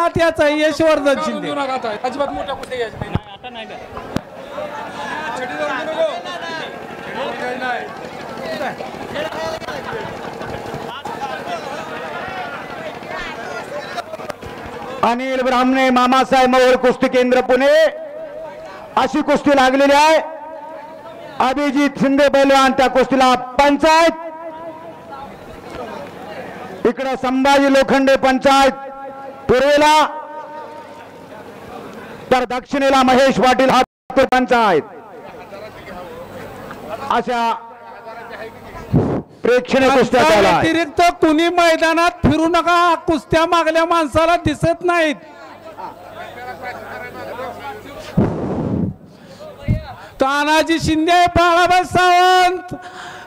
आत्याचा आहे यशवर्धन शिंदे. अजिबात मोठ्या कुठे घ्यायचं नाही. आता नाही अनिल ब्राह्मणे मामासाहेब मोहोळ कुस्ती केंद्र पुणे अशी कुस्ती लागलेली आहे. अभिजित शिंदे पैलवान त्या कुस्तीला पंचायत, इकडे संभाजी लोखंडे पंचायत पूर्वेला, तर दक्षिणेला महेश पाटील हा पंचायत. अशा प्रेक्षणीय कुस्त्या चालू आहेत. व्यतिरिक्त कुणी मैदानात फिरू नका, कुस्त्या मागल्या माणसाला दिसत नाहीत. तानाजी शिंदे, बाळाबाई सावंत,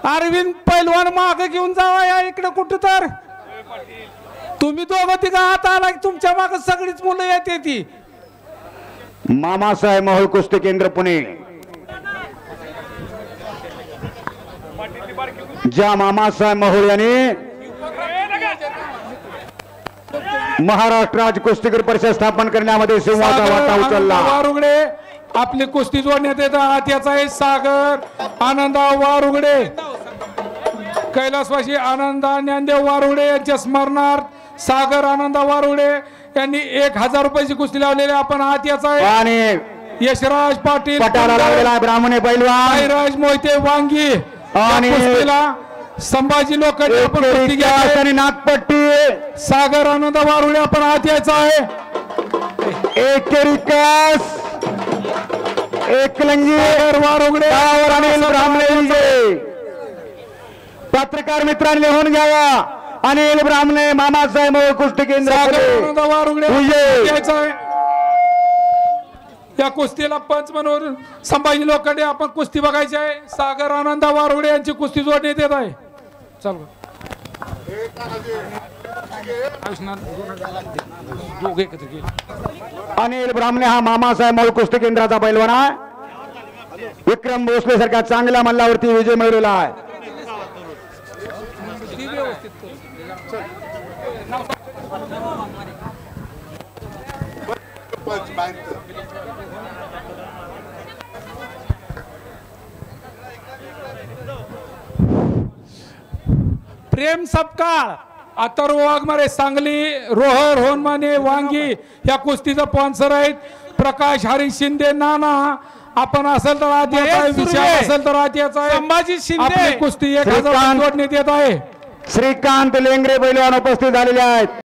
अरविंद पैलवान माग घेऊन जावा या इकडे कुठं. तर तुम्ही दोघं तिघं हात आला की तुमच्या माग सगळीच मुलं येते ती. मामासाहेब मोहोळ कुस्ती केंद्र पुणे, ज्या मामासाहेब मोहोळ यांनी महाराष्ट्र राज्य कुस्तीगीर परिषद स्थापन करण्यामध्ये सिंहाचा वाटा उचलला. वारुगडे आपली कुस्ती जोडण्यात येतात. याचा आहे सागर आनंदा वारुगडे, कैलासवासी आनंदा ज्ञानदेव वारुगडे यांच्या स्मरणार्थ सागर आनंदा वारुगडे यांनी 1000 रुपयाची कुस्ती लावलेली. आपण हात याचा आहे आणि यशराज पाटील पटाला लागलेला ब्राह्मणे पैलवान राज मोहिते वांगी आणि संभाजी लोखंडे आपण कुस्ती घ्या. आणि नागपट्टी सागर आनंद वारुगडे आपण हात यायचा आहे. एकेरिकस एकलंगी वारुगडे अनिल ब्राह्मणे विजय. पत्रकार मित्रांनी लिहून घ्यावा. अनिल ब्राह्मणे मामासाहेब मोहोळ कुस्ती केंद्र आनंद वारुगडे विजय. यायचा आहे. या कुस्तीला पंच म्हणून संभाजी लोखंडे आपण कुस्ती बघायची आहे. सागर आनंद वारुगडे यांची कुस्ती जोडण्यात येत आहे. चल अनिल ब्राह्मणे हा मामासाहेब मोहोळ कुस्ती केंद्राचा पैलवान आहे. विक्रम भोसले सारख्या चांगल्या मल्लावरती विजय मिळवलेला आहे. प्रेम सपकाळ, अथर्व वाघमारे सांगली, रोहर होनमाने वांगी या कुस्तीचा स्पॉन्सर आहेत. प्रकाश हरी शिंदे नाना आपण असेल तर आत येत आहे. विचार असेल तर आत यायचा आहे. संभाजी शिंदे कुस्ती 1000 जोडण्यात येत आहे. श्रीकांत लेंगरे पैलवान उपस्थित झालेले आहेत.